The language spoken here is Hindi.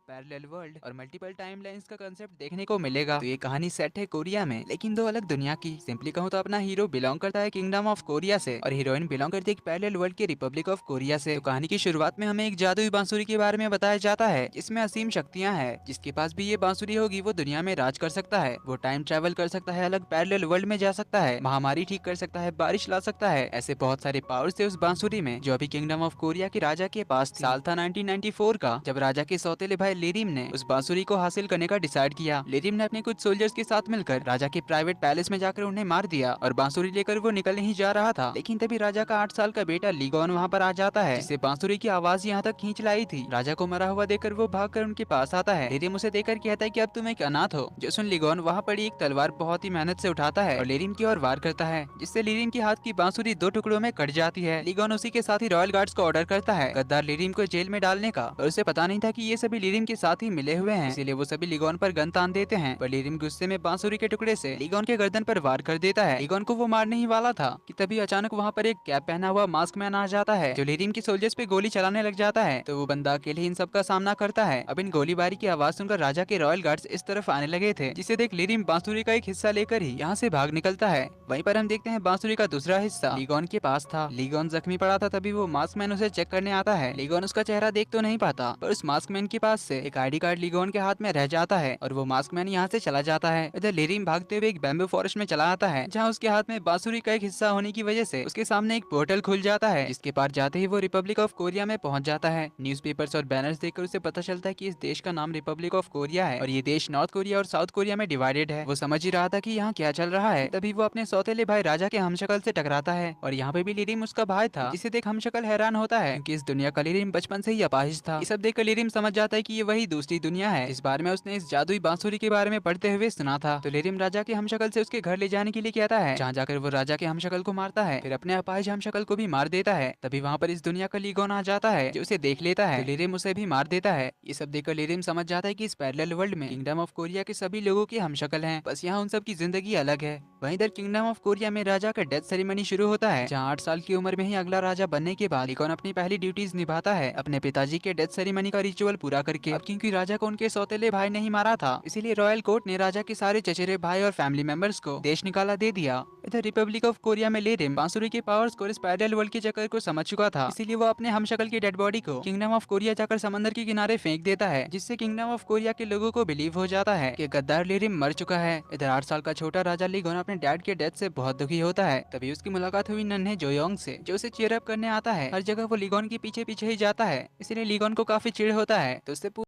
पैरेलल वर्ल्ड और मल्टीपल टाइमलाइंस का कंसेप्ट देखने को मिलेगा। तो ये कहानी सेट है कोरिया में, लेकिन दो अलग दुनिया की। सिंपली कहूँ तो अपना हीरो बिलोंग करता है किंगडम ऑफ कोरिया से और हीरोइन बिलोंग करती है एक पैरेलल वर्ल्ड की रिपब्लिक ऑफ कोरिया से। तो कहानी की शुरुआत में हमें एक जादुई बांसुरी के बारे में बताया जाता है जिसमें असीम शक्तियां हैं। जिसके पास भी ये बांसुरी होगी वो दुनिया में राज कर सकता है, वो टाइम ट्रेवल कर सकता है, अलग पैरेलल वर्ल्ड में जा सकता है, महामारी ठीक कर सकता है, बारिश ला सकता है। ऐसे बहुत सारे पावर्स थे उस बांसुरी में जो अभी किंगडम ऑफ कोरिया के राजा के पास थी। साल था 1994 का, जब राजा के सौतेले भाई लिरिम ने उस बांसुरी को हासिल करने का डिसाइड किया। लिरिम ने अपने कुछ सोल्जर्स के साथ मिलकर राजा के प्राइवेट पैलेस में जाकर उन्हें मार दिया और बांसुरी लेकर वो निकल नहीं जा रहा था। लेकिन तभी राजा का 8 साल का बेटा लीगोन वहाँ पर आ जाता है, जिससे बांसुरी की आवाज यहाँ तक खींच लाई थी। राजा को मरा हुआ देखकर वो भागकर उनके पास आता है। लिरिम उसे देखकर कहता है कि अब तुम एक अनाथ हो। जो सुन लीगोन वहाँ पड़ी एक तलवार बहुत ही मेहनत से उठाता है और लिरिम की ओर वार करता है, जिससे लिरिम के हाथ की बांसुरी 2 टुकड़ों में कट जाती है। लीगोन उसी के साथ ही रॉयल गार्ड्स को ऑर्डर करता है गद्दार लिरिम को जेल में डालने का, और उसे पता नहीं था कि ये सभी लिरिम के साथ ही मिले हुए हैं। इसीलिए वो सभी लिगोन पर गन तान देते हैं, पर लिरिम गुस्से में बांसुरी के टुकड़े से लिगोन के गर्दन पर वार कर देता है। लिगोन को वो मारने ही वाला था कि तभी अचानक वहाँ पर एक कैप पहना हुआ मास्क मैन आ जाता है जो लिरिम के सोल्जर्स पे गोली चलाने लग जाता है। तो वो बंदा अकेले इन सब का सामना करता है। अब इन गोलीबारी की आवाज सुनकर राजा के रॉयल गार्ड्स इस तरफ आने लगे थे, जिसे देख लिरिम बांसुरी का एक हिस्सा लेकर ही यहाँ से भाग निकलता है। वहीं पर हम देखते हैं बांसुरी का दूसरा हिस्सा लिगोन के पास था। लिगोन जख्मी पड़ा था, तभी वो मास्क मैन उसे चेक करने आता है। लिगोन उसका चेहरा देख तो नहीं पाता, पर उस मास्क मैन के पास से एक आईडी कार्ड लिगोन के हाथ में रह जाता है और वो मास्क मैन यहाँ से चला जाता है। इधर लिरिम भागते हुए एक बैम्बू फॉरेस्ट में चला आता है, जहाँ उसके हाथ में बांसुरी का एक हिस्सा होने की वजह से उसके सामने एक पोर्टल खुल जाता है, जिसके पार जाते ही वो रिपब्लिक ऑफ कोरिया में पहुंच जाता है। न्यूज़पेपर्स और बैनर्स देखकर उसे पता चलता है कि इस देश का नाम रिपब्लिक ऑफ कोरिया है और ये देश नॉर्थ कोरिया और साउथ कोरिया में डिवाइडेड है। वो समझ ही रहा था कि यहाँ क्या चल रहा है, तभी वो अपने सौतेले भाई राजा के हमशक्ल से टकराता है और यहाँ पे भी लिरिम उसका भाई था, जिसे देख हमशक्ल हैरान होता है कि इस दुनिया का लिरिम बचपन से ही अपाहिज था। ये सब देखकर लिरिम समझ जाता है कि ये वही दूसरी दुनिया है इस बार में उसने इस जादुई बांसुरी के बारे में पढ़ते हुए सुना था। तो लिरिम राजा के हमशक्ल से उसके घर ले जाने के लिए कहता है, जहाँ जाकर वो राजा के हमशक्ल को मारता है, फिर अपने अपाहिज हमशक्ल को भी मार देता है। तभी वहाँ पर इस दुनिया का लीगोन आ जाता है जो उसे देख लेता है। तो लिरिम उसे भी मार देता है। ये सब देखकर लिरिम समझ जाता है कि इस पैरेलल वर्ल्ड में किंगडम ऑफ कोरिया के सभी लोगों के हमशक्ल हैं, बस यहाँ उन सब की जिंदगी अलग है। वहीं इधर किंगडम ऑफ कोरिया में राजा का डेथ सेरेमनी शुरू होता है, जहाँ 8 साल की उम्र में ही अगला राजा बनने के बाद लीगोन अपनी पहली ड्यूटीज निभाता है अपने पिताजी के डेथ सेरेमनी का रिचुअल पूरा करके। अब क्योंकि राजा को उनके सौतेले भाई ने ही मारा था, इसीलिए रॉयल कोर्ट ने राजा के सारे चचेरे भाई और फैमिली मेंबर्स को देश निकाला दे दिया। इधर रिपब्लिक ऑफ कोरिया में लिरिम बांसुरी के पावर्स को इस पैरेलल वर्ल्ड के चक्कर को समझ चुका था, इसीलिए वो अपने हमशक्ल की डेड बॉडी को किंगडम ऑफ कोरिया जाकर समंदर के किनारे फेंक देता है, जिससे किंगडम ऑफ कोरिया के लोगों को बिलीव हो जाता है कि गद्दार लिरिम मर चुका है। इधर 8 साल का छोटा राजा लीगोन अपने डैड के डेथ से बहुत दुखी होता है। तभी उसकी मुलाकात हुई नन्हे जोयोंग से, जो उसे चीयर अप करने आता है। हर जगह वो लीगोन के पीछे पीछे ही जाता है, इसलिए लीगोन को काफी चिढ़ होता है। तो उससे